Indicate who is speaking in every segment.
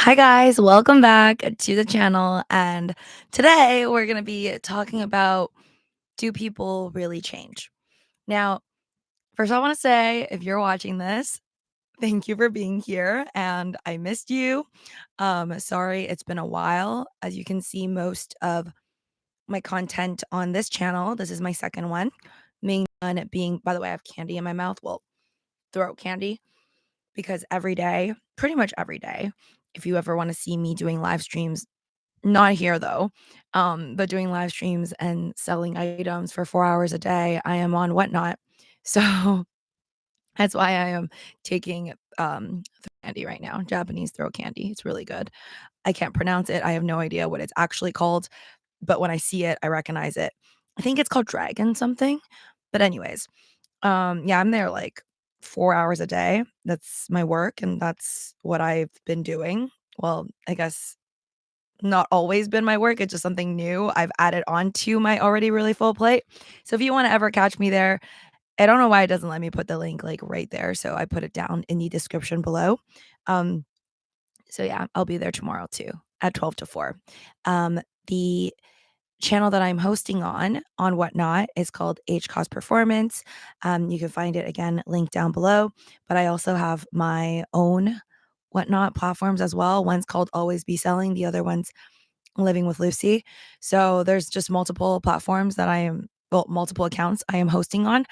Speaker 1: Hi guys, welcome back to the channel. And today we're going to be talking about, do people really change? Now, first I want to say, if you're watching this, thank you for being here and I missed you. Sorry, it's been a while. As you can see, most of my content on this channel, this is my second one. Main one being, by the way, I have candy in my mouth. Well, throat candy, because every day, pretty much every day, if you ever want to see me doing live streams, not here though, but doing live streams and selling items for 4 hours a day, I am on Whatnot. So, that's why I am taking, throat candy right now, Japanese throat candy. It's really good. I can't pronounce it. I have no idea what it's actually called, but when I see it, I recognize it. I think it's called dragon something. But anyways, yeah, I'm there like 4 hours a day. That's my work, and that's what I've been doing. Well, I guess not always been my work. It's just something new I've added on to my already really full plate. So if you wanna ever catch me there, I don't know why it doesn't let me put the link, like, right there, so I put it down in the description below. Um, so yeah, I'll be there tomorrow too at 12 to 4. The channel that I'm hosting on Whatnot is called Hcostperformance. You can find it again linked down below, but I also have my own Whatnot platforms as well. One's called Always Be Selling, the other one's Living with Lucy. So there's just multiple platforms that I am, well, multiple accounts I am hosting on,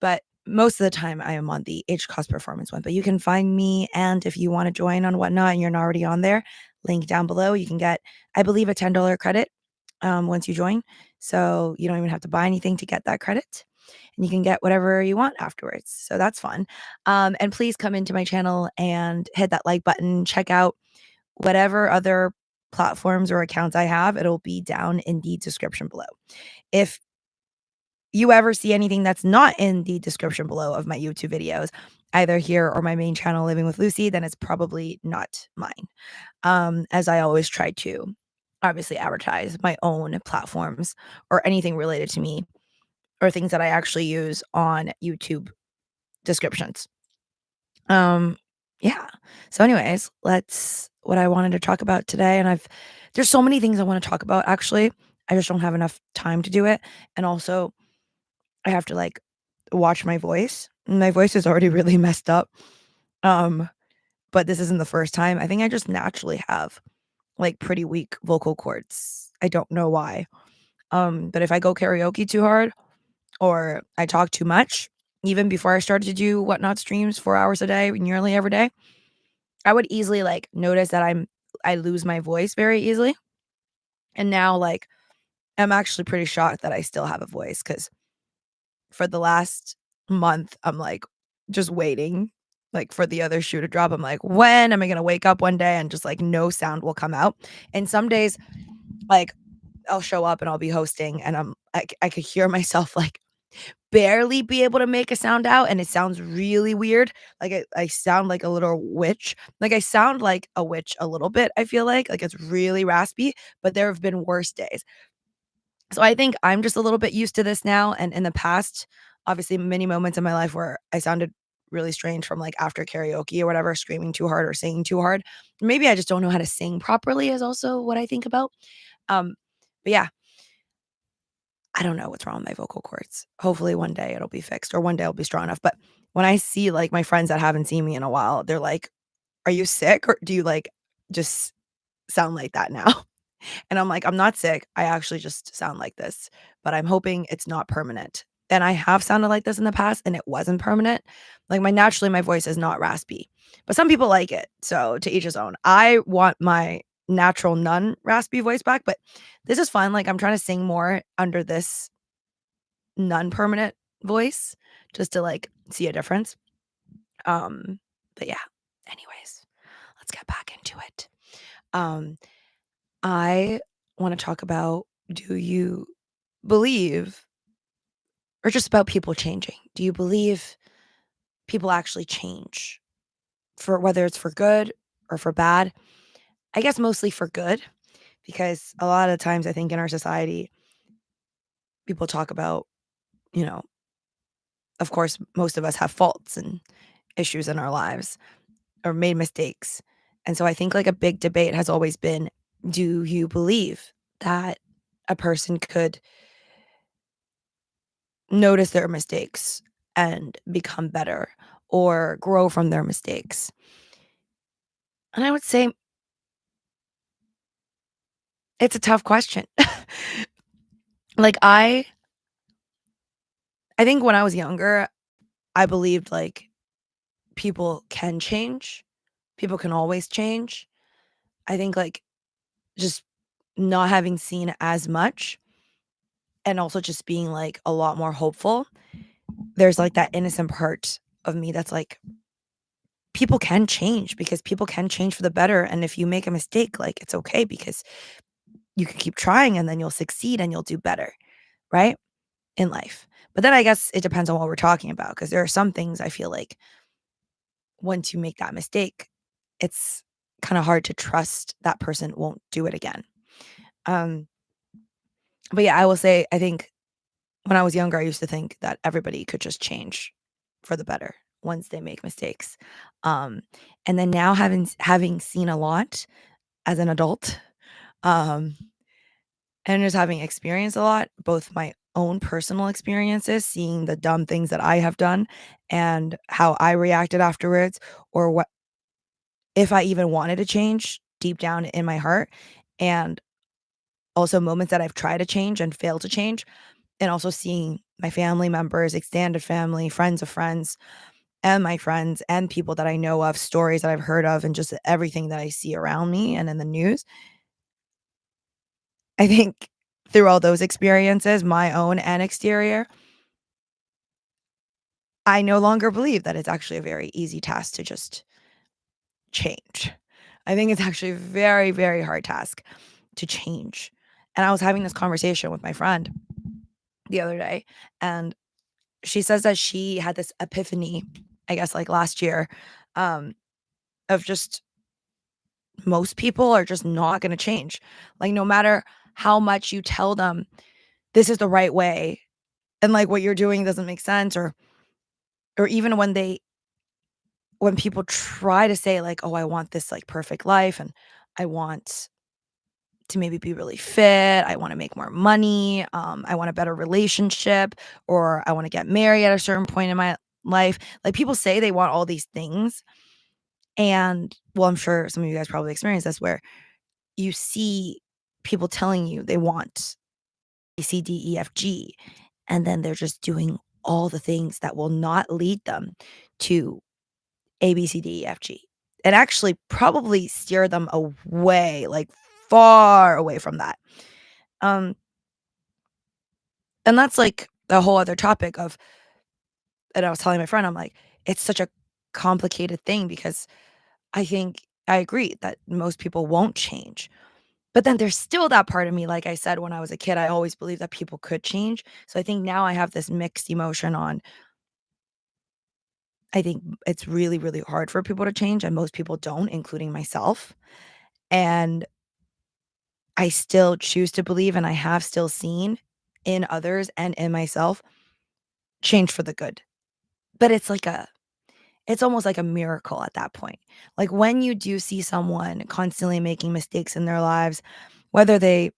Speaker 1: but most of the time I am on the H Cost Performance one. But you can find me, and if you want to join on Whatnot and you're not already on there, link down below. You can get, I believe, a $10 credit once you join. So you don't even have to buy anything to get that credit. And you can get whatever you want afterwards. So that's fun. And please come into my channel and hit that like button. Check out whatever other platforms or accounts I have. It'll be down in the description below. If you ever see anything that's not in the description below of my YouTube videos, either here or my main channel, Living with Lucy, then it's probably not mine. As I always try to obviously advertise my own platforms or anything related to me or things that I actually use on YouTube descriptions. Um, yeah. So anyways, let's what I wanted to talk about today, and there's so many things I want to talk about actually. I just don't have enough time to do it. And also I have to like watch my voice. My voice is already really messed up. Um, but this isn't the first time. I think I just naturally have like pretty weak vocal cords. I don't know why. But if I go karaoke too hard or I talk too much, even before I started to do Whatnot streams 4 hours a day, nearly every day, I would easily, like, notice that I lose my voice very easily, and now, like, I'm actually pretty shocked that I still have a voice. Because for the last month, I'm, like, just waiting, like, for the other shoe to drop. I'm like, "When am I gonna wake up one day and just, like, no sound will come out?" And some days, like, I'll show up and I'll be hosting, and I could hear myself, like, barely be able to make a sound out, and it sounds really weird. Like, I sound like a little witch. Like, I sound like a witch a little bit, I feel like it's really raspy, but there have been worse days. So I think I'm just a little bit used to this now, and in the past, obviously, many moments in my life where I sounded really strange from, like, after karaoke or whatever, screaming too hard or singing too hard. Maybe I just don't know how to sing properly is also what I think about. Um, but yeah, I don't know what's wrong with my vocal cords. Hopefully one day it'll be fixed or one day I'll be strong enough. But when I see like my friends that haven't seen me in a while, they're like, "Are you sick or do you like just sound like that now?" And I'm like, "I'm not sick. I actually just sound like this, but I'm hoping it's not permanent." And I have sounded like this in the past and it wasn't permanent. Like my voice is not raspy, but some people like it. So to each his own. I want my natural non-raspy voice back, but this is fun. Like I'm trying to sing more under this non-permanent voice just to like see a difference. But yeah, anyways, let's get back into it. Um, I want to talk about, do you believe, or just about people changing? Do you believe people actually change, for whether it's for good or for bad? I guess mostly for good, because a lot of times I think in our society, people talk about, you know, of course, most of us have faults and issues in our lives or made mistakes. And so I think like a big debate has always been, do you believe that a person could notice their mistakes and become better or grow from their mistakes? And I would say it's a tough question. Like I think when I was younger, I believed like people can change. People can always change. I think like just not having seen as much and also just being like a lot more hopeful. There's like that innocent part of me that's like people can change because people can change for the better. And if you make a mistake, like it's okay because you can keep trying and then you'll succeed and you'll do better, right? In life. But then I guess it depends on what we're talking about because there are some things I feel like once you make that mistake, it's kind of hard to trust that person won't do it again. Um, but yeah, I will say I think when I was younger, I used to think that everybody could just change for the better once they make mistakes. Um, and then now having seen a lot as an adult, um, and just having experienced a lot, both my own personal experiences, seeing the dumb things that I have done and how I reacted afterwards, or what if I even wanted to change deep down in my heart, and also moments that I've tried to change and failed to change, and also seeing my family members, extended family, friends of friends, and my friends and people that I know of, stories that I've heard of, and just everything that I see around me and in the news. I think through all those experiences, my own and exterior, I no longer believe that it's actually a very easy task to just change. I think it's actually a very, very hard task to change. And I was having this conversation with my friend the other day, and she says that she had this epiphany, I guess, like last year, um, of just most people are just not going to change. Like, no matter how much you tell them this is the right way and like what you're doing doesn't make sense, or even when people try to say like, oh, I want this like perfect life and I want to maybe be really fit, I want to make more money, I want a better relationship, or I want to get married at a certain point in my life. Like people say they want all these things. And well, I'm sure some of you guys probably experience this where you see people telling you they want A, C, D, E, F, G, and then they're just doing all the things that will not lead them to A, B, C, D, E, F, G, and actually probably steer them away, like far away from that. Um, and that's like a whole other topic of, and I was telling my friend, I'm like, it's such a complicated thing because I think I agree that most people won't change. But then there's still that part of me, like I said, when I was a kid, I always believed that people could change. So I think now I have this mixed emotion on, I think it's really, really hard for people to change, and most people don't, including myself. And I still choose to believe, and I have still seen in others and in myself change for the good. But it's almost like a miracle at that point. Like when you do see someone constantly making mistakes in their lives, whether they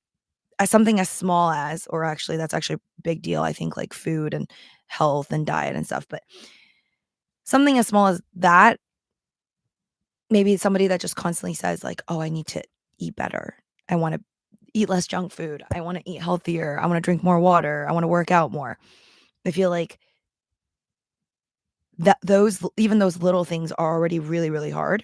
Speaker 1: as something as small as, or actually that's actually a big deal, I think like food and health and diet and stuff, but something as small as that, maybe it's somebody that just constantly says like, "Oh, I need to eat better. I want to eat less junk food. I want to eat healthier. I want to drink more water. I want to work out more." I feel like that even those little things are already really, really hard.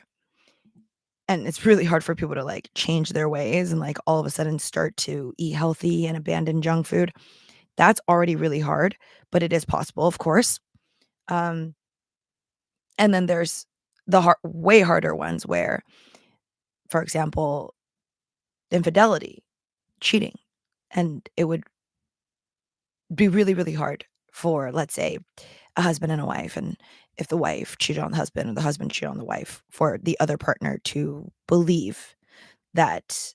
Speaker 1: And it's really hard for people to like change their ways and like all of a sudden start to eat healthy and abandon junk food. That's already really hard, but it is possible, of course. Um, and then there's the way harder ones where, for example, infidelity, cheating, and it would be really, really hard for, let's say, a husband and a wife, and if the wife cheated on the husband or the husband cheated on the wife, for the other partner to believe that,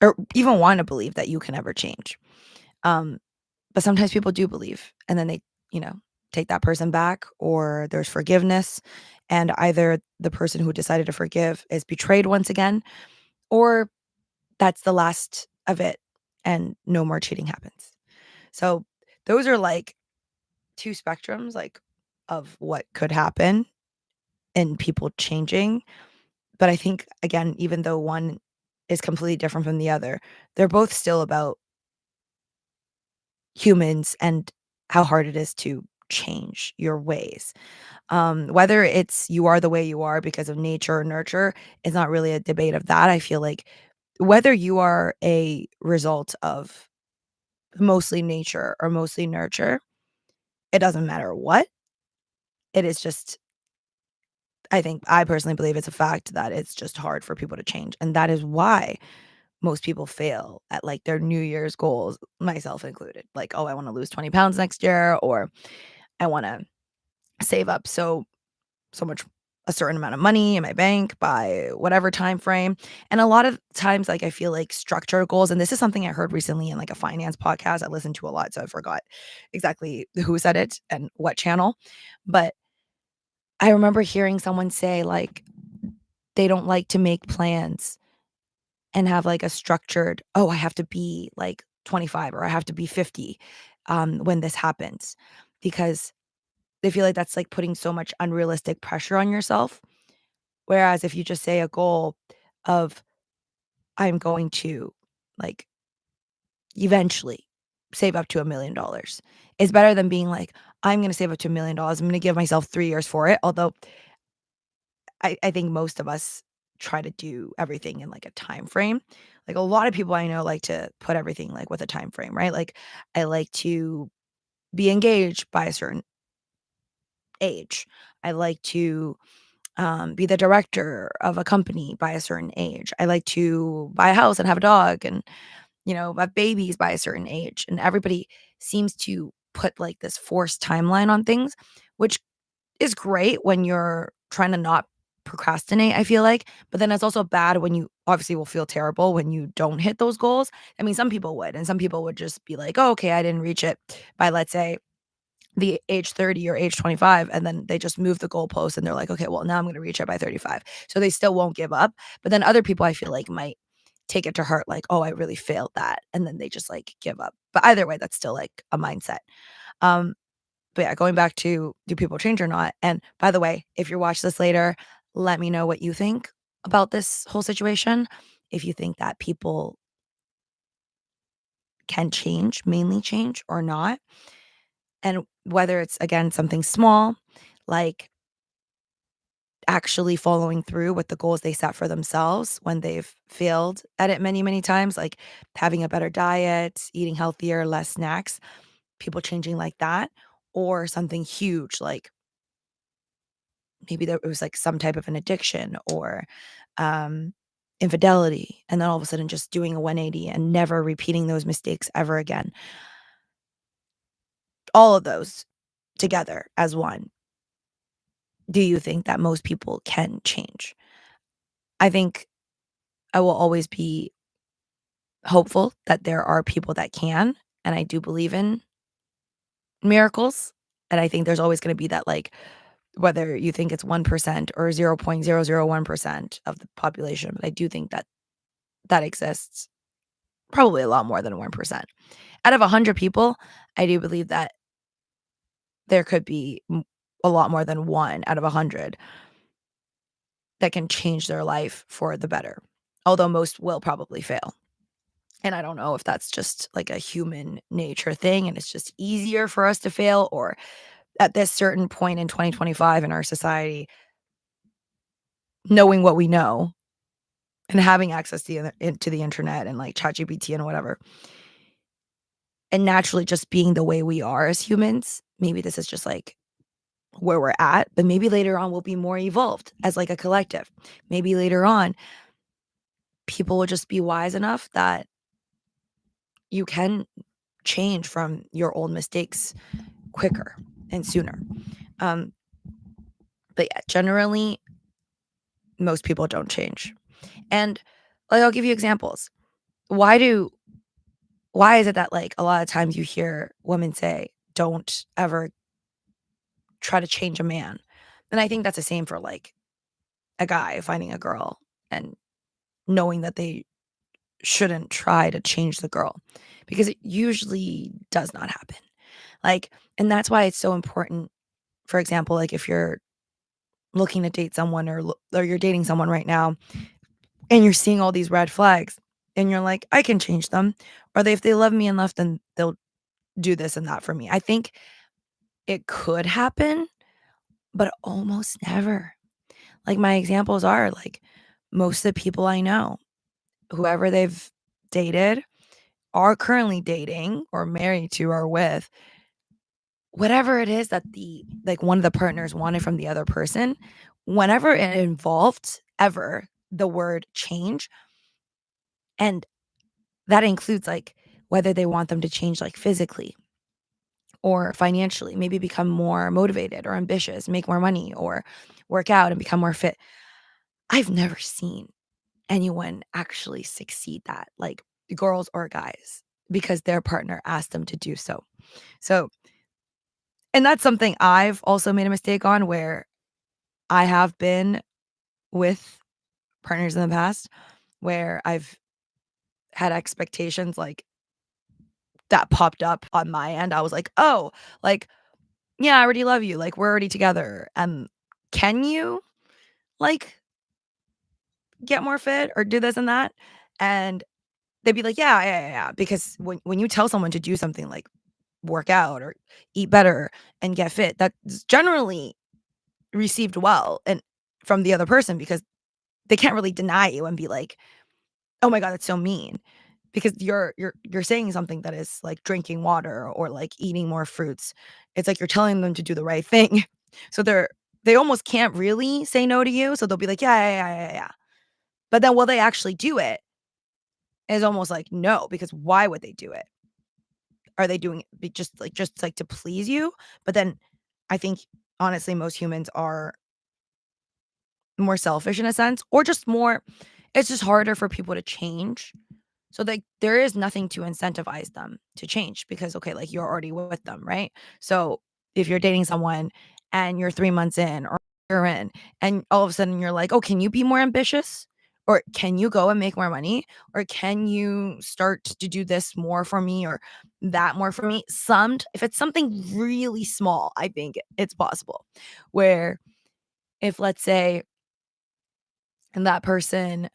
Speaker 1: or even want to believe that you can ever change. Um, but sometimes people do believe, and then they, you know, take that person back, or there's forgiveness, and either the person who decided to forgive is betrayed once again, or that's the last of it and no more cheating happens. So those are like two spectrums like of what could happen in people changing. But I think again, even though one is completely different from the other, they're both still about humans and how hard it is to change your ways. Whether it's you are the way you are because of nature or nurture is not really a debate of that. I feel like whether you are a result of mostly nature or mostly nurture, it doesn't matter what. It is just, I think, I personally believe it's a fact that it's just hard for people to change. And that is why most people fail at like their New Year's goals, myself included. Like, oh, I want to lose 20 pounds next year, or I want to save up so much a certain amount of money in my bank by whatever time frame. And a lot of times, like I feel like structure goals, and this is something I heard recently in like a finance podcast I listened to a lot, so I forgot exactly who said it and what channel. But I remember hearing someone say like they don't like to make plans and have like a structured, oh, I have to be like 25 or I have to be 50 when this happens, because they feel like that's like putting so much unrealistic pressure on yourself. Whereas if you just say a goal of I'm going to like eventually save up to $1,000,000 is better than being like, I'm going to save up to $1,000,000. I'm going to give myself 3 years for it. Although I think most of us try to do everything in like a time frame. Like a lot of people I know like to put everything like with a time frame, right? Like I like to be engaged by a certain age. I like to be the director of a company by a certain age. I like to buy a house and have a dog and, have babies by a certain age. And everybody seems to put like this forced timeline on things, which is great when you're trying to not procrastinate, I feel like. But then it's also bad when you obviously will feel terrible when you don't hit those goals. I mean, some people would, and some people would just be like, oh, okay, I didn't reach it by, let's say, the age 30 or age 25, and then they just move the goalpost and they're like, okay, well, now I'm going to reach it by 35. So they still won't give up. But then other people I feel like might take it to heart, like, oh, I really failed that. And then they just like give up. But either way, that's still like a mindset. Um, but yeah, going back to do people change or not? And by the way, if you watch this later, let me know what you think about this whole situation. If you think that people can change, mainly change or not. And whether it's again something small, like actually following through with the goals they set for themselves when they've failed at it many, many times, like having a better diet, eating healthier, less snacks, people changing like that, or something huge like maybe there was like some type of an addiction or um, infidelity, and then all of a sudden just doing a 180 and never repeating those mistakes ever again. All of those together as one. Do you think that most people can change? I think I will always be hopeful that there are people that can, and I do believe in miracles. And I think there's always going to be that, like, whether you think it's 1% or 0.001% of the population, but I do think that that exists. Probably a lot more than 1%. Out of 100 people, I do believe that there could be a lot more than 1 out of 100 that can change their life for the better, although most will probably fail. And I don't know if that's just like a human nature thing and it's just easier for us to fail, or at this certain point in 2025 in our society, knowing what we know and having access to the internet and like ChatGPT and whatever, and naturally just being the way we are as humans, maybe this is just like where we're at, but maybe later on we'll be more evolved as like a collective. Maybe later on people will just be wise enough that you can change from your old mistakes quicker and sooner. Um, but yeah, generally, most people don't change. And like, I'll give you examples. Why do why is it that like a lot of times you hear women say, "Don't ever try to change a man," And I think that's the same for, like, a guy finding a girl and knowing that they shouldn't try to change the girl because it usually does not happen. Like, and that's why it's so important, for example, like, if you're looking to date someone or you're dating someone right now and you're seeing all these red flags and you're like, "I can change them," or if they love me enough, then they'll do this and that for me. I think it could happen, but almost never. Like, my examples are, like, most of the people I know, whoever they've dated, are currently dating or married to or with, whatever it is that one of the partners wanted from the other person, whenever it involved ever the word change, and that includes, like, whether they want them to change, like, physically or financially, maybe become more motivated or ambitious, make more money, or work out and become more fit. I've never seen anyone actually succeed that, like, girls or guys, because their partner asked them to do so. So, and that's something I've also made a mistake on, where I have been with partners in the past where I've had expectations, like, that popped up on my end. I was like, "Oh, like, yeah, I already love you, like, we're already together, can you, like, get more fit or do this and that?" And they'd be like, "Yeah, yeah, yeah, yeah," because when you tell someone to do something like work out or eat better and get fit, that's generally received well and from the other person, because they can't really deny you and be like, "Oh my god, that's so mean." Because you're saying something that is like drinking water or like eating more fruits. It's like you're telling them to do the right thing. So they almost can't really say no to you. So they'll be like, "Yeah, yeah, yeah, yeah, yeah." But then will they actually do it? Is almost like no, because why would they do it? Are they doing it just like to please you? But then I think honestly most humans are more selfish in a sense, or just more, it's just harder for people to change. So, like, there is nothing to incentivize them to change because, okay, like, you're already with them, right? So, if you're dating someone and you're 3 months in or you're in, and all of a sudden you're like, "Oh, can you be more ambitious? Or can you go and make more money? Or can you start to do this more for me or that more for me?" If it's something really small, I think it's possible. Where if, let's say, and that person,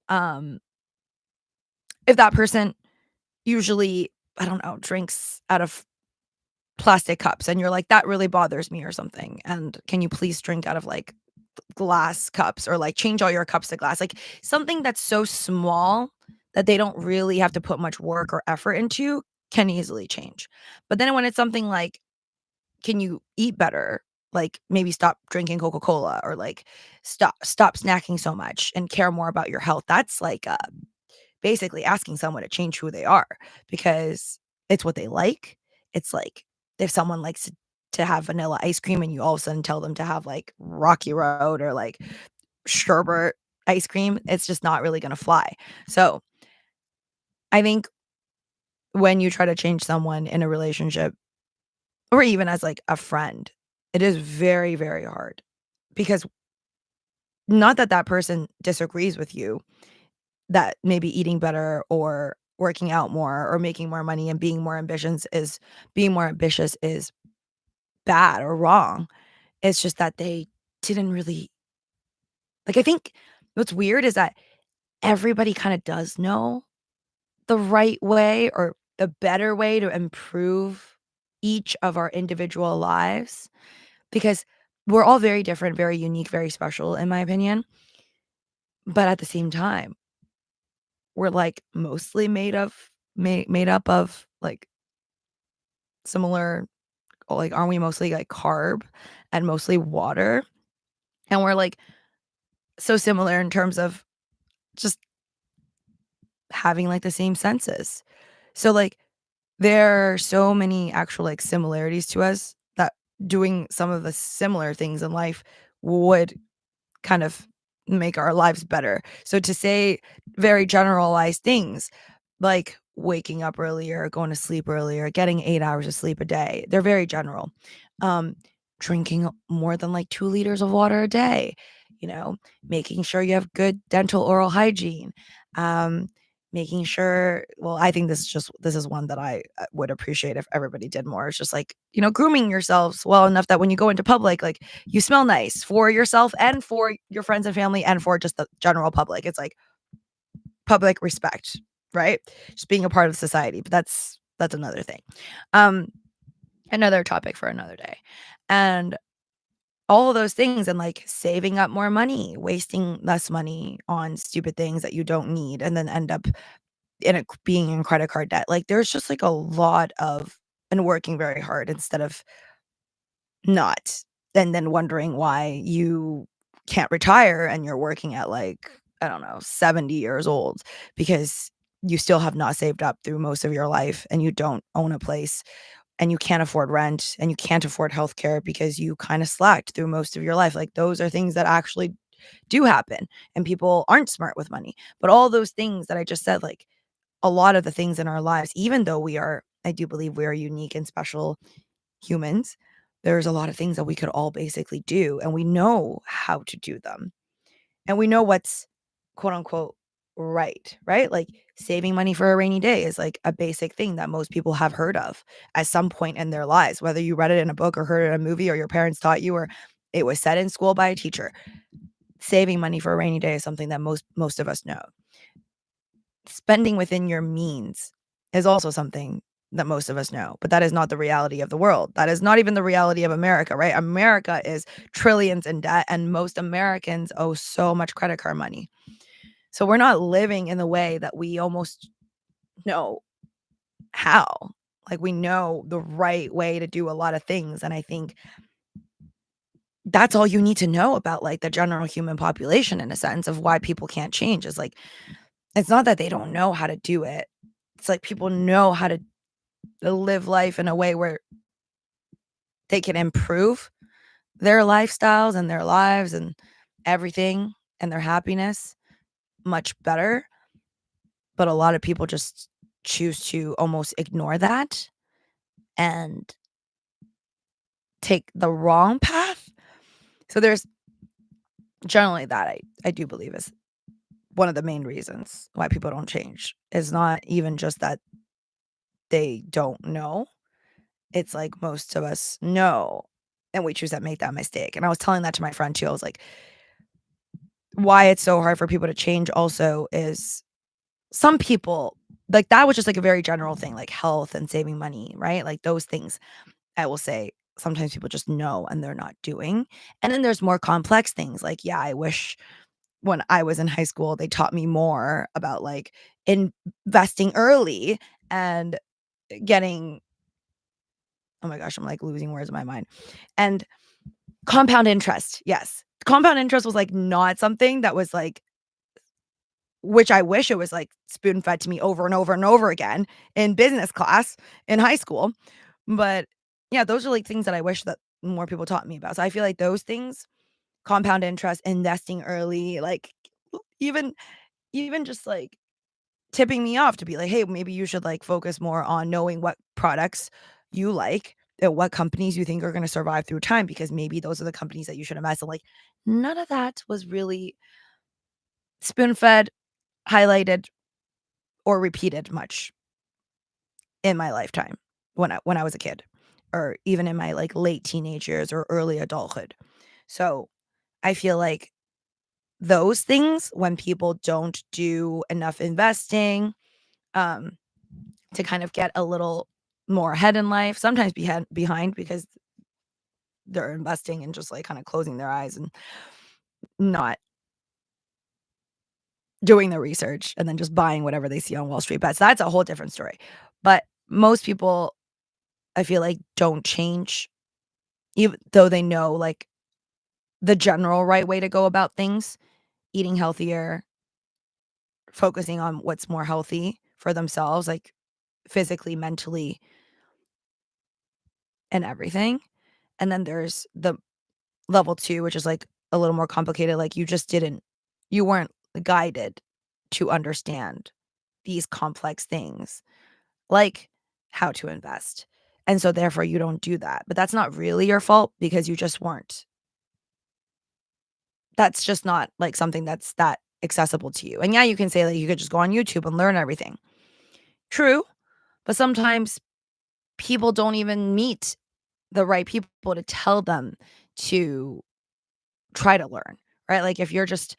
Speaker 1: um if that person usually, I don't know, drinks out of plastic cups and you're like, "That really bothers me," or something, and can you please drink out of, like, glass cups, or, like, change all your cups to glass, like, something that's so small that they don't really have to put much work or effort into can easily change. But then when it's something like, can you eat better? Like, maybe stop drinking Coca-Cola, or, like, stop snacking so much and care more about your health. That's like, basically asking someone to change who they are, because it's what they like. It's like if someone likes to have vanilla ice cream and you all of a sudden tell them to have, like, Rocky Road or, like, sherbet ice cream, it's just not really gonna fly. So, I think when you try to change someone in a relationship or even as, like, a friend, it is very, very hard, because not that that person disagrees with you, that maybe eating better or working out more or making more money and being more ambitious is bad or wrong. It's just that they didn't really, like, I think what's weird is that everybody kinda does know the right way or the better way to improve each of our individual lives, because we're all very different, very unique, very special in my opinion, but at the same time, we're, like, mostly made up of, like, similar, like, aren't we mostly, like, carb and mostly water? And we're, like, so similar in terms of just having, like, the same senses. So, like, there are so many actual, like, similarities to us that doing some of the similar things in life would kind of make our lives better. So to say very generalized things like waking up earlier, going to sleep earlier, getting 8 hours of sleep a day, they're very general. Um, drinking more than like 2 liters of water a day, you know, making sure you have good dental oral hygiene, um, making sure well, I think this is one that I would appreciate if everybody did more. It's just like, grooming yourselves well enough that when you go into public, like, you smell nice for yourself and for your friends and family and for just the general public. It's like public respect, right? Just being a part of society, but that's another thing. Um, another topic for another day. And all of those things and, like, saving up more money, wasting less money on stupid things that you don't need and then end up being in credit card debt. Like, there's just, like, a lot of and working very hard instead of not, and then wondering why you can't retire and you're working at, like, I don't know, 70 years old because you still have not saved up through most of your life and you don't own a place and you can't afford rent and you can't afford healthcare because you kinda slacked through most of your life. Like, those are things that actually do happen, and people aren't smart with money. But all those things that I just said, like, a lot of the things in our lives, even though I do believe we are unique and special humans, there's a lot of things that we could all basically do, and we know how to do them. And we know what's quote unquote right? Like saving money for a rainy day is like a basic thing that most people have heard of at some point in their lives, whether you read it in a book or heard it in a movie or your parents taught you or it was said in school by a teacher. Saving money for a rainy day is something that most of us know. Spending within your means is also something that most of us know, but that is not the reality of the world. That is not even the reality of America, right? America is trillions in debt, and most Americans owe so much credit card money. So we're not living in the way that we almost know how. Like, we know the right way to do a lot of things, and I think that's all you need to know about, like, the general human population in a sense of why people can't change is, like, it's not that they don't know how to do it. It's like people know how to live life in a way where they can improve their lifestyles and their lives and everything and their happiness much better, but a lot of people just choose to almost ignore that and take the wrong path. So there's generally that I do believe is one of the main reasons why people don't change. Is not even just that they don't know. It's like most of us know and we choose to make that mistake. And I was telling that to my friend too. I was like, why it's so hard for people to change also is some people like that was just like a very general thing, like health and saving money, right? Like those things I will say sometimes people just know and they're not doing. And then there's more complex things like, yeah, I wish when I was in high school, they taught me more about like investing early and getting, oh my gosh, I'm like losing words in my mind. And compound interest. Yes. Compound interest was like not something that was like, which I wish it was like spoon fed to me over and over and over again in business class in high school. But yeah, those are like things that I wish that more people taught me about. So I feel like those things, compound interest, investing early, like even even just like tipping me off to be like, hey, maybe you should like focus more on knowing what products you like and what companies you think are going to survive through time because maybe those are the companies that you should invest in. Like none of that was really spoon fed, highlighted, or repeated much in my lifetime when I was a kid or even in my like late teenage years or early adulthood. So I feel like those things when people don't do enough investing um to kind of get a little more ahead in life, sometimes behind because they're investing and just like kind of closing their eyes and not doing the research and then just buying whatever they see on Wall Street bets. That's a whole different story. But most people I feel like don't change even though they know like the general right way to go about things, eating healthier, focusing on what's more healthy for themselves, like physically, mentally, and everything. And then there's the level 2, which is like a little more complicated. Like you weren't guided to understand these complex things, like how to invest and so therefore you don't do that. But that's not really your fault because you just weren't. That's just not, like, something that's that accessible to you. And yeah, you can say that you could just go on YouTube and learn everything. True, but sometimes people don't even meet the right people to tell them to try to learn, right? Like, if you're just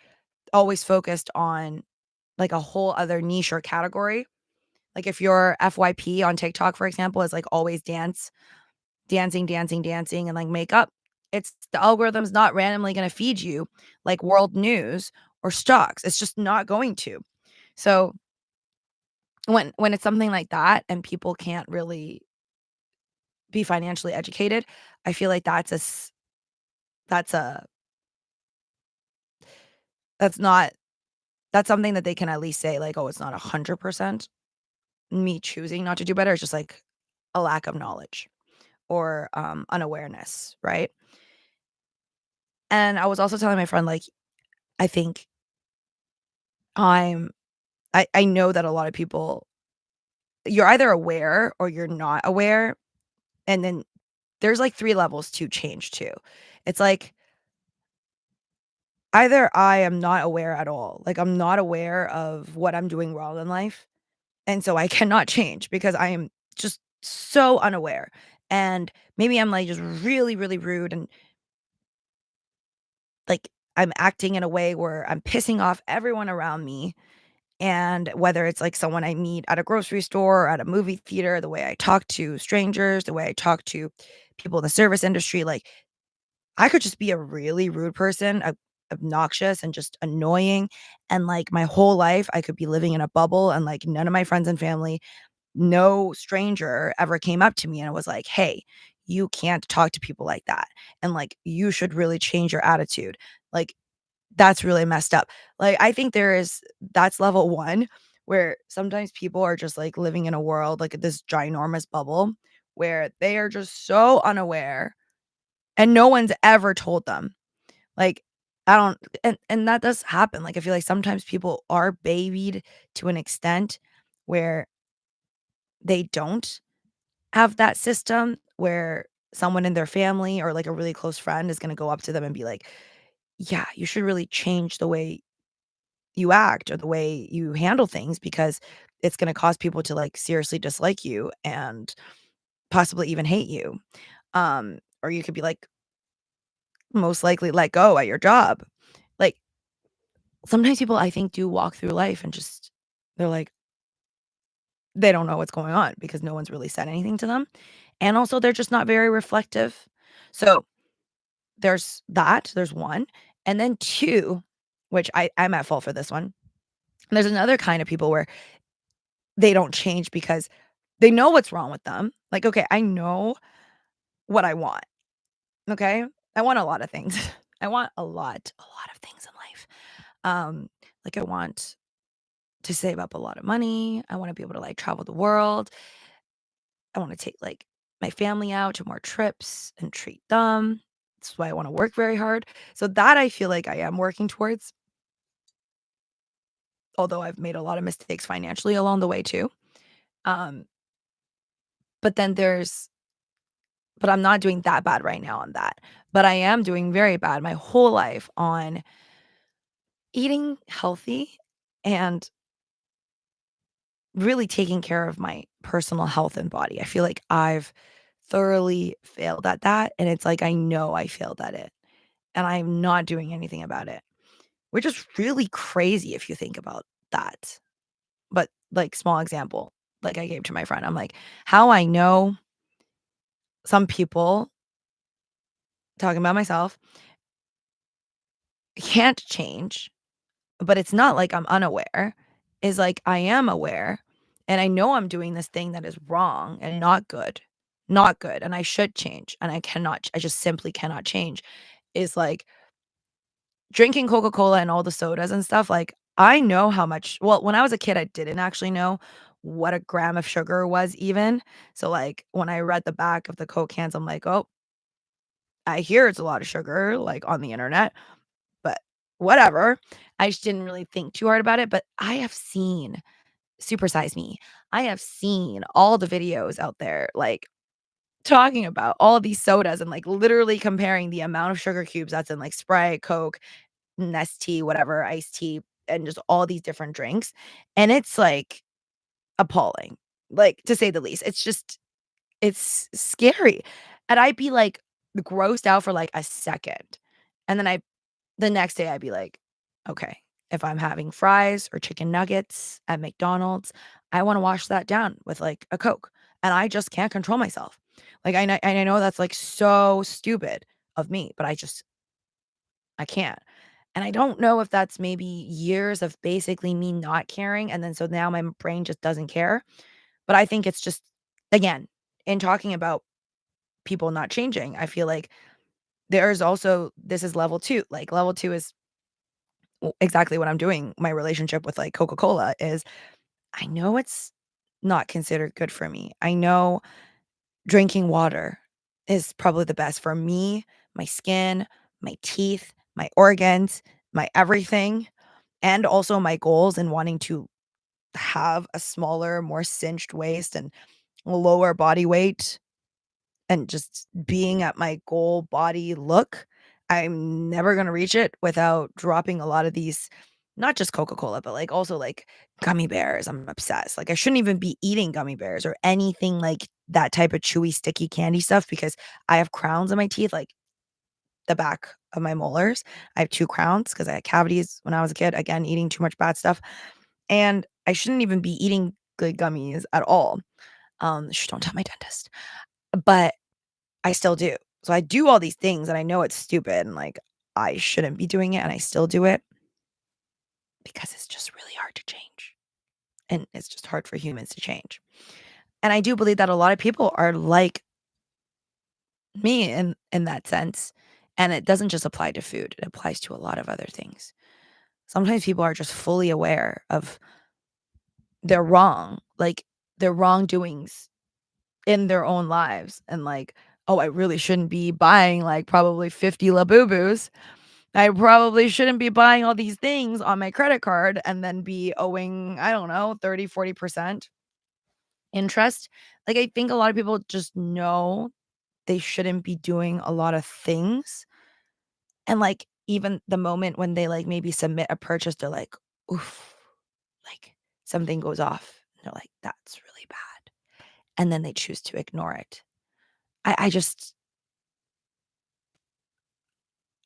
Speaker 1: always focused on, like, a whole other niche or category, like, if your FYP on TikTok, for example, is, like, always dancing, dancing, dancing, and, like, makeup, it's the algorithm's not randomly gonna feed you, like, world news or stocks. It's just not going to. So, when it's something like that and people can't really be financially educated, I feel like that's a that's not that's something that they can at least say, like, "Oh, it's not 100% me choosing not to do better, it's just, like, a lack of knowledge or, unawareness," right? And I was also telling my friend, like, I think I'm I know that a lot of people you're either aware or you're not aware, and then there's, like, 3 levels to change too. It's like, either I am not aware at all, like, I'm not aware of what I'm doing wrong in life, and so I cannot change because I am just so unaware, and maybe I'm, like, just really, really rude and, like, I'm acting in a way where I'm pissing off everyone around me, and whether it's, like, someone I meet at a grocery store or at a movie theater, the way I talk to strangers, the way I talk to people in the service industry, like, I could just be a really rude person, obnoxious and just annoying, and, like, my whole life, I could be living in a bubble, and, like, none of my friends and family, no stranger ever came up to me and was like, "Hey, you can't talk to people like that, and, like, you should really change your attitude." Like, that's really messed up. Like, I think that's level 1, where sometimes people are just, like, living in a world, like, this ginormous bubble, where they are just so unaware, and no one's ever told them. Like, I don't and that does happen. Like, I feel like sometimes people are babied to an extent where they don't have that system where someone in their family or, like, a really close friend is gonna go up to them and be like, "Yeah, you should really change the way you act or the way you handle things because it's gonna cause people to, like, seriously dislike you and possibly even hate you." Or you could be, like, most likely let go at your job. Like, sometimes people, I think, do walk through life and just they're like they don't know what's going on because no one's really said anything to them, and also they're just not very reflective. So, there's 1, and then 2, which I'm at fault for this one. There's another kind of people where they don't change because they know what's wrong with them. Like, okay, I know what I want, okay? I want a lot of things. I want a lot of things in life. Like, I want to save up a lot of money. I wanna be able to, like, travel the world. I wanna take, like, my family out to more trips and treat them. That's why I wanna work very hard. So that I feel like I am working towards, although I've made a lot of mistakes financially along the way too. Um, but then there's but I'm not doing that bad right now on that. But I am doing very bad my whole life on eating healthy and really taking care of my personal health and body. I feel like I've thoroughly failed at that, and it's like I know I failed at it, and I'm not doing anything about it, which is really crazy if you think about that. But, like, small example, like I gave to my friend, I'm like, how I know some people, talking about myself, can't change, but it's not like I'm unaware, is like I am aware, and I know I'm doing this thing that is wrong and not good, and I should change, and I just simply cannot change, is like drinking Coca-Cola and all the sodas and stuff, like, I know how much well, when I was a kid, I didn't actually know what a gram of sugar was even, so, like, when I read the back of the Coke cans, I'm like, "Oh, I hear it's a lot of sugar," like, on the internet, but whatever. I just didn't really think too hard about it, but I have seen Super Size Me. I have seen all the videos out there, like, talking about all of these sodas and, like, literally comparing the amount of sugar cubes that's in, like, Sprite, Coke, Nestea, whatever, iced tea, and just all these different drinks, and it's, like, appalling, like, to say the least. It's scary, and I'd be, like, grossed out for, like, a second, and then the next day, I'd be like, "Okay, if I'm having fries or chicken nuggets at McDonald's, I wanna wash that down with, like, a Coke," and I just can't control myself. Like, I know that's, like, so stupid of me, but I can't, and I don't know if that's maybe years of basically me not caring, and then so now my brain just doesn't care, but I think it's just again, in talking about people not changing, I feel like there's also this is level 2, like, level 2 is exactly what I'm doing, my relationship with, like, Coca-Cola is I know it's not considered good for me. I know drinking water is probably the best for me, my skin, my teeth, my organs, my everything, and also my goals and wanting to have a smaller, more cinched waist and lower body weight. And just being at my goal body look, I'm never gonna reach it without dropping a lot of these not just Coca-Cola, but, like, also, like, gummy bears, I'm obsessed, like, I shouldn't even be eating gummy bears or anything like that type of chewy, sticky candy stuff because I have crowns in my teeth, like, the back of my molars. I have 2 crowns because I had cavities when I was a kid, again, eating too much bad stuff, and I shouldn't even be eating good gummies at all. Shh, don't tell my dentist. But I still do. So I do all these things and I know it's stupid and, like, I shouldn't be doing it and I still do it because it's just really hard to change, and it's just hard for humans to change. And I do believe that a lot of people are like me in that sense, and it doesn't just apply to food, it applies to a lot of other things. Sometimes people are just fully aware of their wrong, like, their wrongdoings in their own lives and, like, "Oh, I really shouldn't be buying, like, probably 50 Labubus. I probably shouldn't be buying all these things on my credit card and then be owing, I don't know, 30, 40% interest." Like, I think a lot of people just know they shouldn't be doing a lot of things, and, like, even the moment when they, like, maybe submit a purchase, they're like, "Oof," like, something goes off. They're like, "That's really bad," and then they choose to ignore it. I just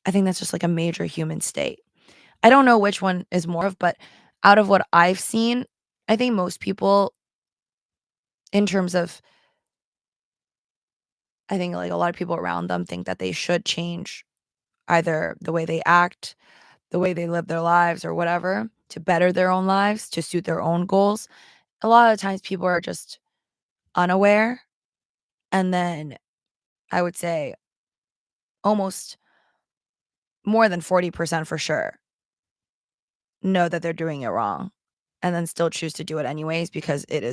Speaker 1: I think that's just, like, a major human state. I don't know which one is more of, but out of what I've seen, I think most people in terms of I think, like, a lot of people around them think that they should change either the way they act, the way they live their lives, or whatever to better their own lives, to suit their own goals. A lot of times people are just unaware, and then I would say almost more than 40% for sure know that they're doing it wrong, and then still choose to do it anyways because it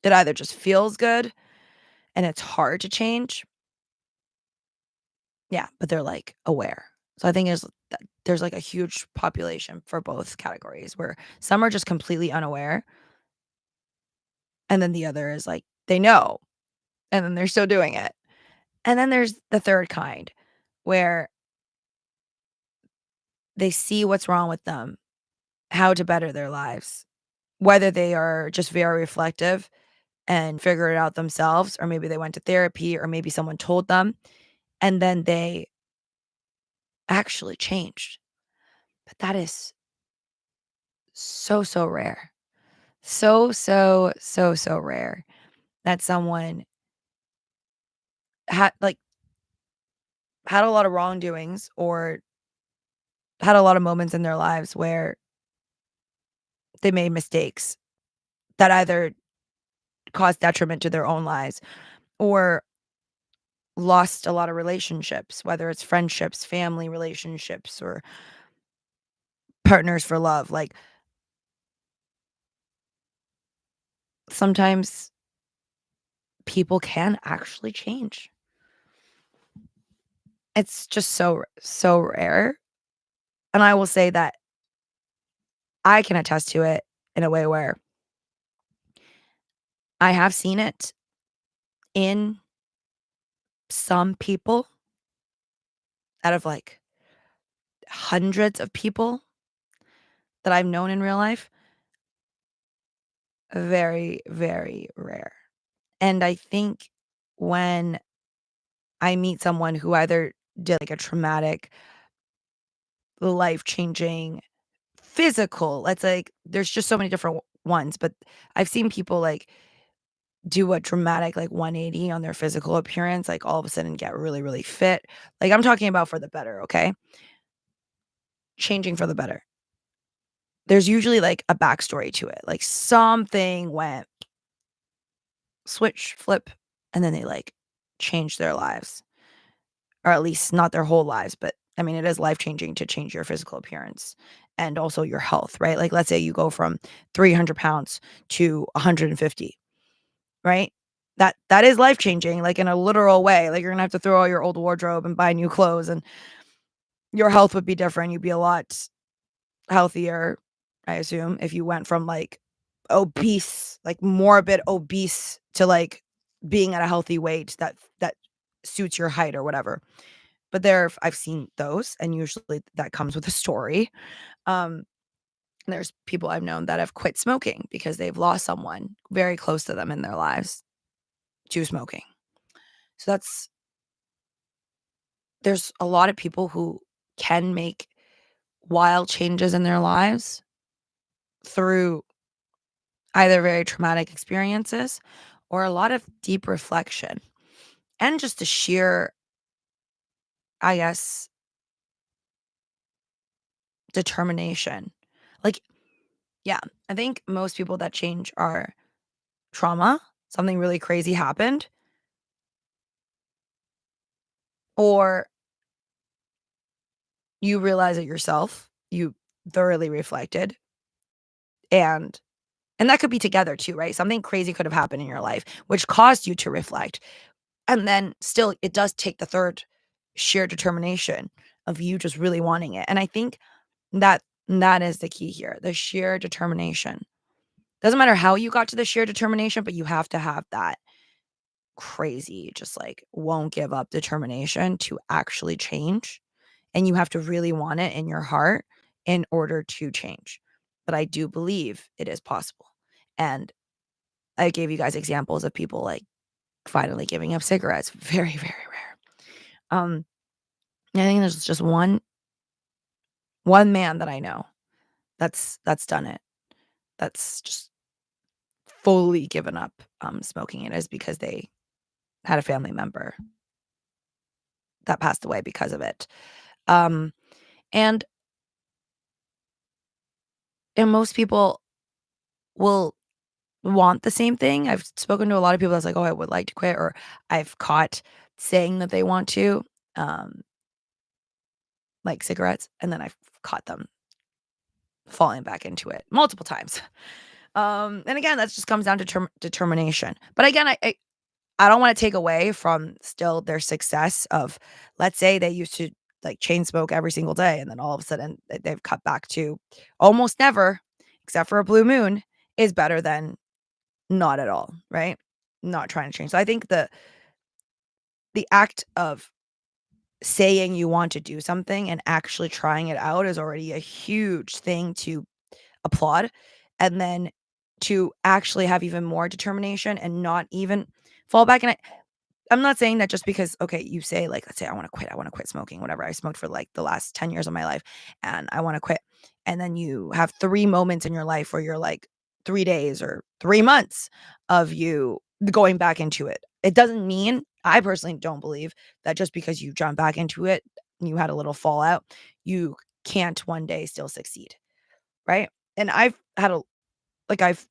Speaker 1: either just feels good and it's hard to change. Yeah, but they're, like, aware. So I think there's, like, a huge population for both categories where some are just completely unaware, and then the other is, like, they know, and then they're still doing it. And then there's the third kind, where they see what's wrong with them, how to better their lives, whether they are just very reflective and figure it out themselves, or maybe they went to therapy, or maybe someone told them, and then they actually changed. But that is so, so rare. So, so, so, so rare that someone had a lot of wrongdoings or had a lot of moments in their lives where they made mistakes that either caused detriment to their own lives or lost a lot of relationships, whether it's friendships, family relationships, or partners for love. Like, sometimes people can actually change. It's just so, so rare. And I will say that I can attest to it in a way where I have seen it in some people out of, like, hundreds of people that I've known in real life, very, very rare. And I think when I meet someone who either did, like, a traumatic, life-changing, physical it's like there's just so many different ones, but I've seen people, like, do a dramatic, like, 180 on their physical appearance, like, all of a sudden get really, really fit. Like, I'm talking about for the better, okay? Changing for the better. There's usually, like, a backstory to it, like, something went switch, flip, and then they, like, changed their lives, or at least not their whole lives, but, I mean, it is life-changing to change your physical appearance and also your health, right? Like, let's say you go from 300 pounds to 150, right? That is life-changing, like, in a literal way, like, you're gonna have to throw out your old wardrobe and buy new clothes, and your health would be different, you'd be a lot healthier, I assume, if you went from, like, obese, like, morbid obese to, like, being at a healthy weight that suits your height or whatever. But I've seen those, and usually that comes with a story. Um, there's people I've known that have quit smoking because they've lost someone very close to them in their lives to smoking. So there's a lot of people who can make wild changes in their lives through either very traumatic experiences or a lot of deep reflection and just a sheer, I guess, determination. Like, yeah, I think most people that change are trauma, something really crazy happened, or you realize it yourself, you thoroughly reflected, and that could be together too, right? Something crazy could have happened in your life, which caused you to reflect. And then still, it does take the third sheer determination of you just really wanting it. And I think that that is the key here, the sheer determination. Doesn't matter how you got to the sheer determination, but you have to have that crazy, just like won't give up determination to actually change. And you have to really want it in your heart in order to change. But I do believe it is possible. And I gave you guys examples of people like finally giving up cigarettes. Very, very rare. Um, I think there's just one man that I know that's done it. That's just fully given up smoking. It is because they had a family member that passed away because of it. Um, and and most people will want the same thing. I've spoken to a lot of people that's like, "Oh, I would like to quit," or I've caught saying that they want to, um, like cigarettes, and then I've caught them falling back into it multiple times. And again, that just comes down to determination. But again, I don't wanna take away from still their success of, let's say they used to, like, chain smoke every single day, and then all of a sudden they've cut back to almost never, except for a blue moon, is better than not at all, right? Not trying to change. So I think the act of saying you want to do something and actually trying it out is already a huge thing to applaud, and then to actually have even more determination and not even fall back. And I'm not saying that just because, okay, you say, like, let's say, I wanna quit smoking," whatever. I smoked for, like, the last 10 years of my life, and I wanna quit. And then you have 3 moments in your life where you're, like, 3 days or 3 months of you going back into it. It doesn't mean I personally don't believe that just because you jump back into it, you had a little fallout, you can't one day still succeed, right? And I've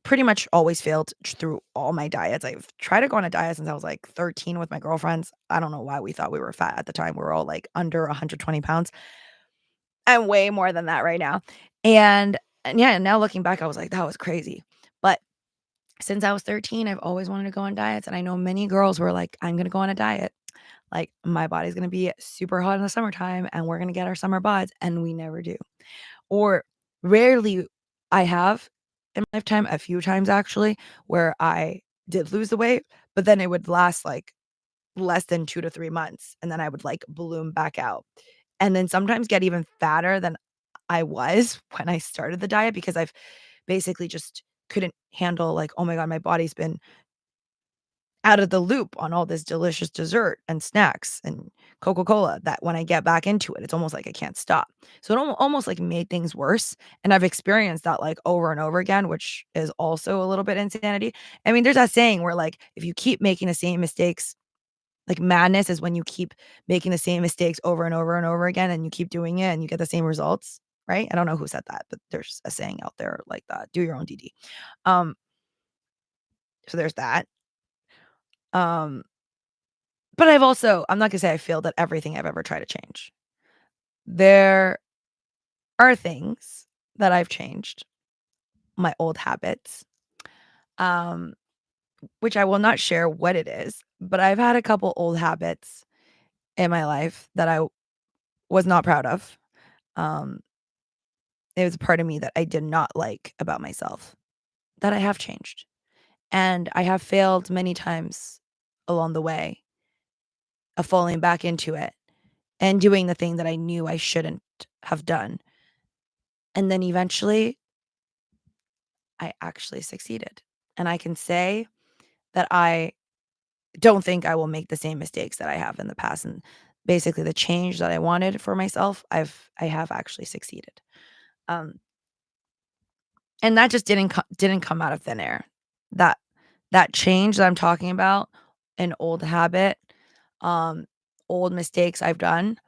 Speaker 1: pretty much always failed through all my diets. I've tried to go on a diet since I was, like, 13 with my girlfriends. I don't know why we thought we were fat at the time. We were all, like, under 120 pounds. I'm way more than that right now. And yeah, now looking back, I was like, "That was crazy." But since I was 13, I've always wanted to go on diets, and I know many girls were like, "I'm gonna go on a diet. Like, my body's gonna be super hot in the summertime, and we're gonna get our summer bods," and we never do. Or rarely I have in my lifetime, a few times actually, where I did lose the weight, but then it would last like less than 2 to 3 months, and then I would, like, bloom back out, and then sometimes get even fatter than I was when I started the diet because I've basically just couldn't handle, like, "Oh my god, my body's been out of the loop on all this delicious dessert and snacks and Coca-Cola," that when I get back into it, it's almost like I can't stop. So it almost, like, made things worse, and I've experienced that, like, over and over again, which is also a little bit insanity. I mean, there's that saying where, like, if you keep making the same mistakes, like, madness is when you keep making the same mistakes over and over and over again, and you keep doing it and you get the same results, right? I don't know who said that, but there's a saying out there like that. Do your own DD. Um, so there's that. Um, but I'm not gonna say I failed at everything I've ever tried to change. There are things that I've changed, my old habits, um, which I will not share what it is, but I've had a couple old habits in my life that I was not proud of. Um, it was a part of me that I did not like about myself that I have changed, and I have failed many times along the way of falling back into it and doing the thing that I knew I shouldn't have done. And then eventually, I actually succeeded. And I can say that I don't think I will make the same mistakes that I have in the past. And basically, the change that I wanted for myself, I have actually succeeded. Um, and that just didn't come out of thin air. That that change that I'm talking about, an old habit, um, old mistakes I've done,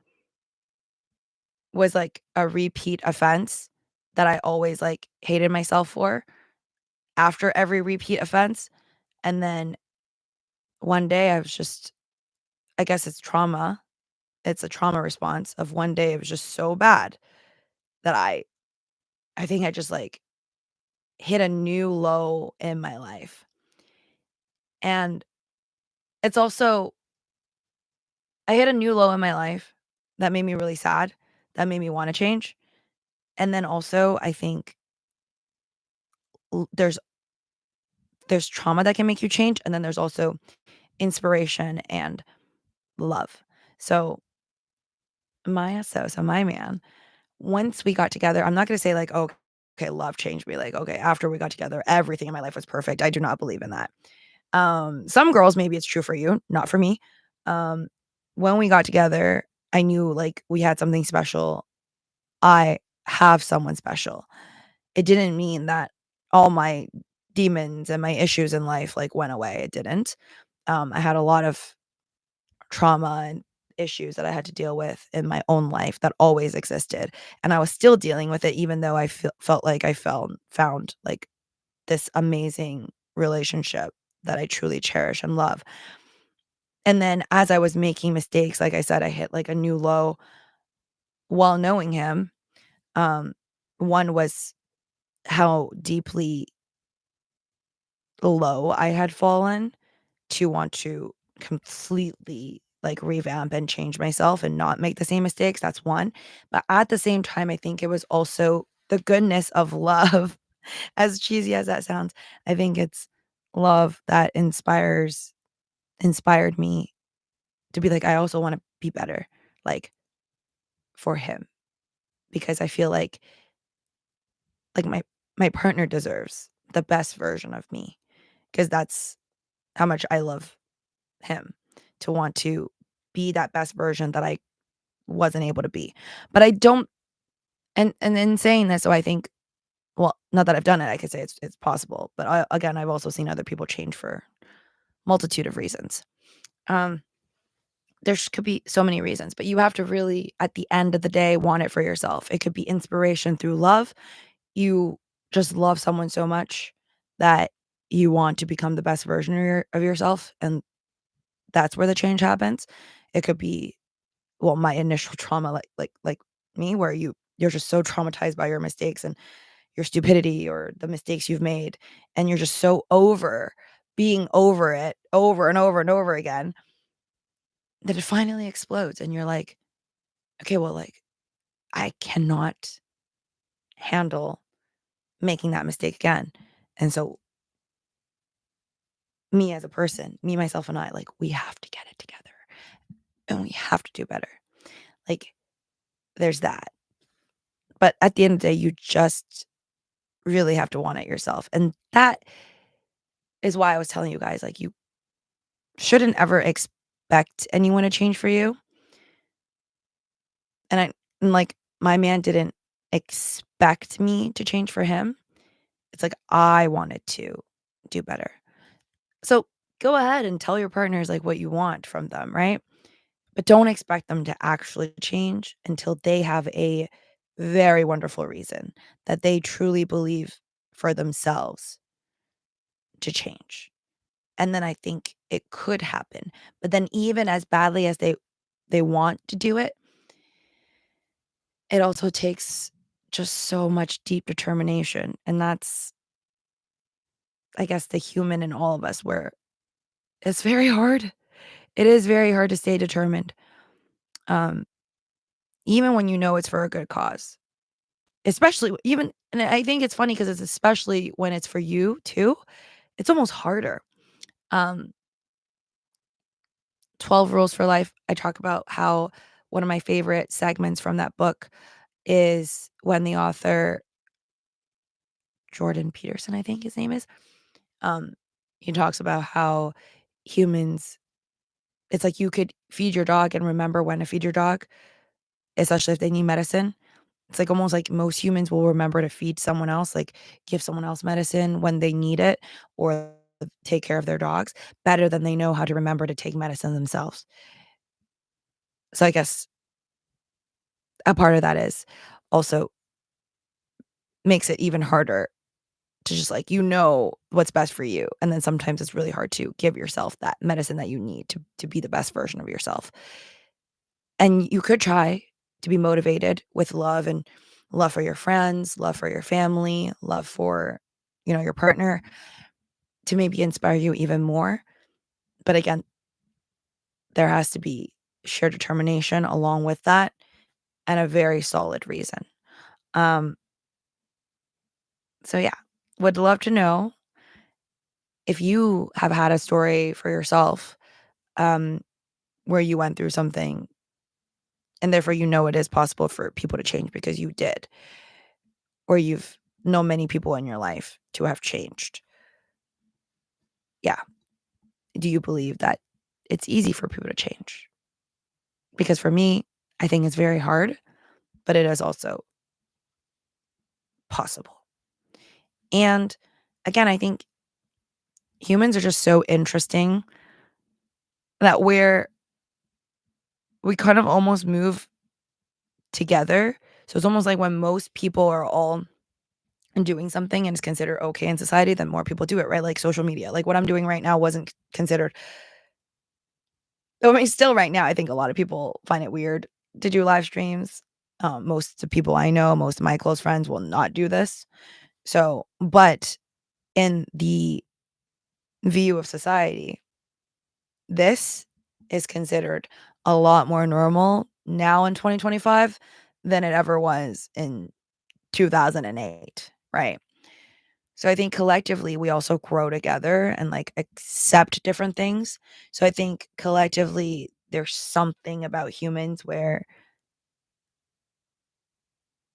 Speaker 1: was like a repeat offense that I always like hated myself for after every repeat offense. And then one day I was just, I guess it's trauma. It's a trauma response of one day it was just so bad that I think I just like hit a new low in my life. And it's also I hit a new low in my life that made me really sad, that made me want to change. And then also I think there's trauma that can make you change, and then there's also inspiration and love. So my man, once we got together, I'm not gonna say like, "Oh, okay, love changed me." Like, okay, after we got together, everything in my life was perfect. I do not believe in that. Some girls, maybe it's true for you, not for me. Um, when we got together, I knew like we had something special. I have someone special. It didn't mean that all my demons and my issues in life like went away. It didn't. I had a lot of trauma and issues that I had to deal with in my own life that always existed, and I was still dealing with it even though I felt like I found, like, this amazing relationship that I truly cherish and love, and then as I was making mistakes, like I said, I hit, like, a new low while knowing him. Um, one was how deeply low I had fallen to want to completely, like, revamp and change myself and not make the same mistakes, that's one, but at the same time, I think it was also the goodness of love, as cheesy as that sounds. I think it's love that inspired me to be like, I also wanna be better, like, for him, because I feel like my partner deserves the best version of me, because that's how much I love him, to want to be that best version that I wasn't able to be. But I don't and in saying this, so I think well, not that I've done it, I could say it's possible, but again, I've also seen other people change for multitude of reasons. Um, could be so many reasons, but you have to really, at the end of the day, want it for yourself. It could be inspiration through love. You just love someone so much that you want to become the best version of yourself, and that's where the change happens. It could be well, my initial trauma, like me, where you're just so traumatized by your mistakes and your stupidity or the mistakes you've made, and you're just so over being over it over and over and over again that it finally explodes, and you're like, "Okay, well, like, I cannot handle making that mistake again." And so me as a person, me, myself, and I, like, we have to get it together. and we have to do better. Like, there's that. But at the end of the day, you just really have to want it yourself. And that is why I was telling you guys, like, you shouldn't ever expect anyone to change for you. And like, my man didn't expect me to change for him. It's like I wanted to do better. So go ahead and tell your partners like what you want from them, right? But don't expect them to actually change until they have a very wonderful reason that they truly believe for themselves to change. And then I think it could happen. But then even as badly as they want to do it, it also takes just so much deep determination. And that's, I guess, the human in all of us where it's very hard. It is very hard to stay determined. Um, even when you know it's for a good cause. Especially even and I think it's funny because it's especially when it's for you too, it's almost harder. Um, 12 Rules for Life, I talk about how one of my favorite segments from that book is when the author, Jordan Peterson, I think his name is, um, he talks about how humans it's like you could feed your dog and remember when to feed your dog, especially if they need medicine. It's like almost like most humans will remember to feed someone else, like give someone else medicine when they need it or take care of their dogs better than they know how to remember to take medicine themselves. So I guess a part of that is also makes it even harder to just like, what's best for you. And then sometimes it's really hard to give yourself that medicine that you need to be the best version of yourself. And you could try to be motivated with love and love for your friends, love for your family, love for, your partner to maybe inspire you even more. But again, there has to be sheer determination along with that and a very solid reason. Um, so yeah, would love to know if you have had a story for yourself um, where you went through something and therefore it is possible for people to change because you did, or you've known many people in your life to have changed. Yeah. Do you believe that it's easy for people to change? Because for me, I think it's very hard, but it is also possible. And again, I think humans are just so interesting that we kind of almost move together. So it's almost like when most people are all doing something and it's considered okay in society, then more people do it, right? Like social media. Like what I'm doing right now wasn't considered. I mean, still right now, I think a lot of people find it weird to do live streams. Most of the people I know, most of my close friends will not do this. So, but in the view of society, this is considered a lot more normal now in 2025 than it ever was in 2008, right? So I think collectively we also grow together and like accept different things. So I think collectively there's something about humans where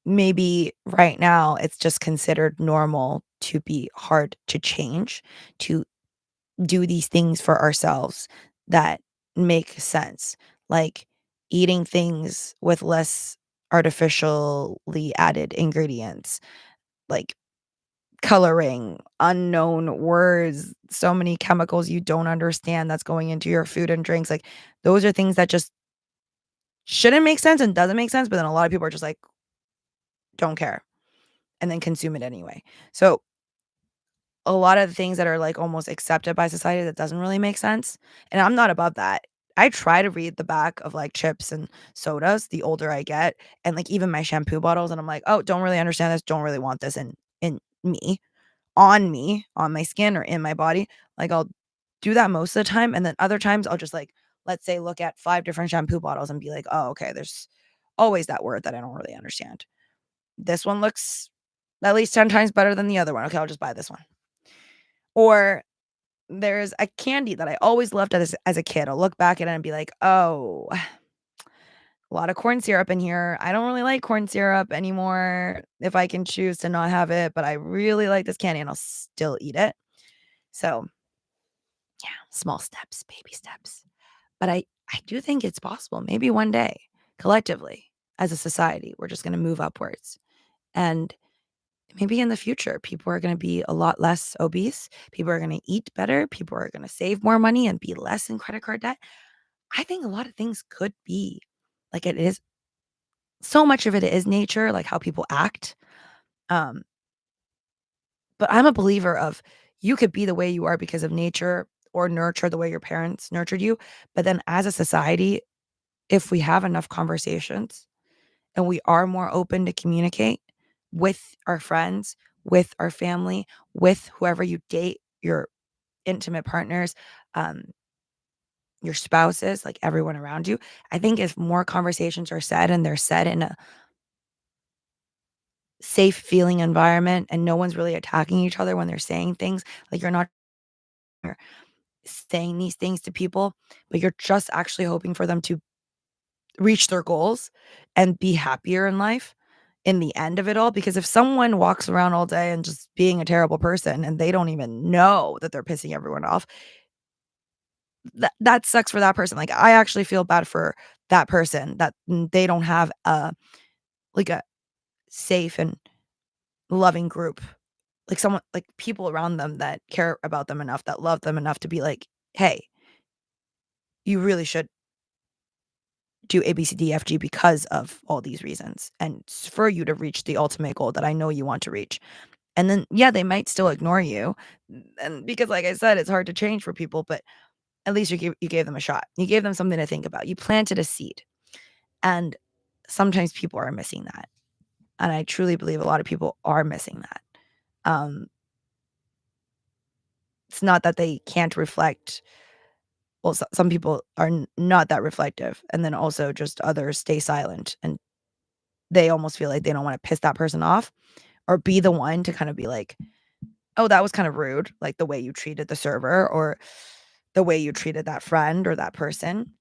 Speaker 1: maybe right now it's just considered normal to be hard to change, to do these things for ourselves that make sense, like eating things with less artificially added ingredients, like coloring, unknown words, so many chemicals you don't understand that's going into your food and drinks. Like those are things that just shouldn't make sense and doesn't make sense, but then a lot of people are just like, don't care and then consume it anyway. So a lot of the things that are, like, almost accepted by society that doesn't really make sense, and I'm not above that. I try to read the back of, like, chips and sodas the older I get, and, like, even my shampoo bottles, and I'm like, "Oh, don't really understand this, don't really want this me, on my skin or in my body." Like, I'll do that most of the time, and then other times, I'll just, like, let's say, look at 5 different shampoo bottles and be like, "Oh, okay, there's always that word that I don't really understand. This one looks at least 10 times better than the other one. Okay, I'll just buy this one." Or there's a candy that I always loved as a kid. I'll look back at it and be like, "Oh, a lot of corn syrup in here. I don't really like corn syrup anymore if I can choose to not have it, but I really like this candy and I'll still eat it." So, yeah, small steps, baby steps. But I do think it's possible. Maybe one day, collectively, as a society, we're just gonna move upwards. And maybe in the future, people are gonna be a lot less obese. People are gonna eat better. People are gonna save more money and be less in credit card debt. I think a lot of things could be like it is. So much of it is nature, like how people act. Um, but I'm a believer of you could be the way you are because of nature or nurture the way your parents nurtured you. But then as a society, if we have enough conversations and we are more open to communicate with our friends, with our family, with whoever you date, your intimate partners, um, your spouses, like everyone around you. I think if more conversations are said and they're said in a safe feeling environment and no one's really attacking each other when they're saying things, like you're not saying these things to people, but you're just actually hoping for them to reach their goals and be happier in life in the end of it all. Because if someone walks around all day and just being a terrible person and they don't even know that they're pissing everyone off, that sucks for that person. Like I actually feel bad for that person that they don't have a safe and loving group, like someone like people around them that care about them enough, that love them enough to be like, "Hey, you really should do A, B, C, D, F, G because of all these reasons, and for you to reach the ultimate goal that I know you want to reach." And then, yeah, they might still ignore you, and because like I said, it's hard to change for people, but at least you gave them a shot. You gave them something to think about. You planted a seed, and sometimes people are missing that, and I truly believe a lot of people are missing that. Um, it's not that they can't reflect. Well, some people are not that reflective, and then also just others stay silent, and they almost feel like they don't wanna piss that person off or be the one to kinda be like, "Oh, that was kind of rude," like the way you treated the server or the way you treated that friend or that person.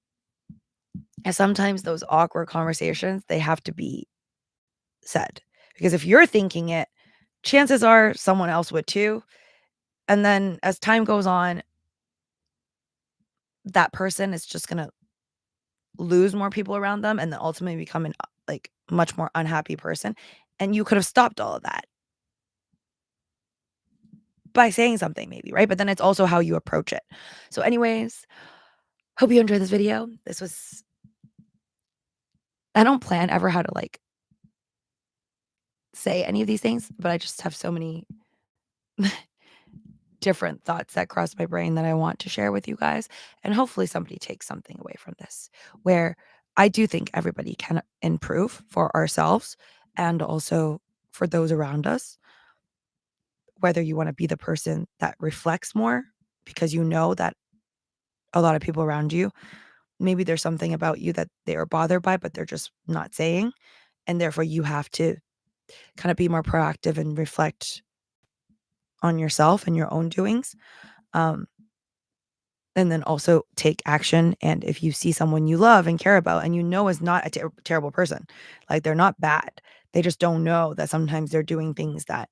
Speaker 1: And sometimes those awkward conversations, they have to be said, because if you're thinking it, chances are someone else would too, and then as time goes on, that person is just gonna lose more people around them and then ultimately become an like, much more unhappy person, and you could have stopped all of that by saying something maybe, right? But then it's also how you approach it. So anyways, hope you enjoyed this video. This was I don't plan ever how to, like, say any of these things, but I just have so many different thoughts that cross my brain that I want to share with you guys, and hopefully somebody takes something away from this, where I do think everybody can improve for ourselves and also for those around us. Whether you wanna be the person that reflects more because you know that a lot of people around you, maybe there's something about you that they are bothered by, but they're just not saying, and therefore you have to kinda be more proactive and reflect on yourself and your own doings, um, and then also take action, and if you see someone you love and care about and you know is not a terrible person, like, they're not bad, they just don't know that sometimes they're doing things that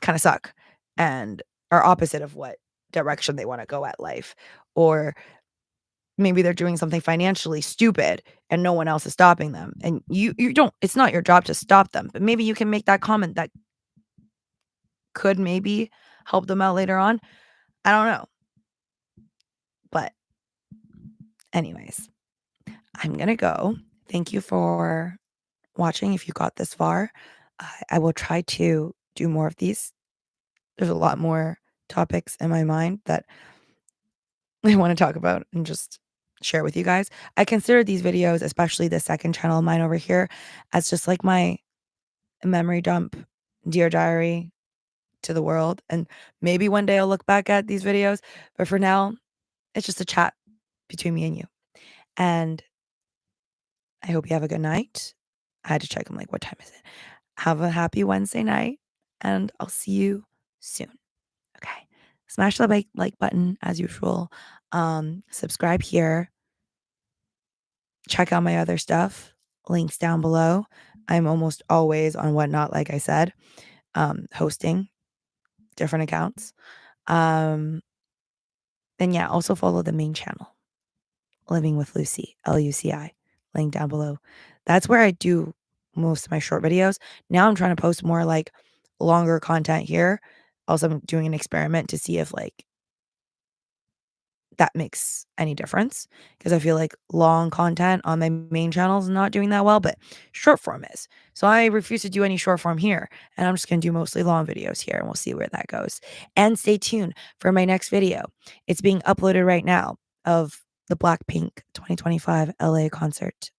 Speaker 1: kinda suck and are opposite of what direction they wanna go at life, or maybe they're doing something financially stupid and no one else is stopping them, and you don't it's not your job to stop them, but maybe you can make that comment that could maybe help them out later on. I don't know, but anyways, I'm gonna go. Thank you for watching if you got this far. I will try to do more of these. There's a lot more topics in my mind that I wanna talk about and just share with you guys. I consider these videos, especially the second channel of mine over here, as just like my memory dump, dear diary to the world, and maybe one day I'll look back at these videos, but for now, it's just a chat between me and you, and I hope you have a good night. I had to check, I'm like, "What time is it?" Have a happy Wednesday night, and I'll see you soon, okay? smash the like button as usual. Subscribe here. Check out my other stuff. Links down below. I'm almost always on Whatnot, like I said, hosting different accounts. And yeah, also follow the main channel, Living with Luci, LUCI, link down below. That's where I do most of my short videos. Now I'm trying to post more like longer content here. Also, I'm doing an experiment to see if like that makes any difference, because I feel like long content on my main channel is not doing that well, but short form is. So I refuse to do any short form here, and I'm just going to do mostly long videos here, and we'll see where that goes. And stay tuned for my next video. It's being uploaded right now of the Blackpink 2025 LA concert.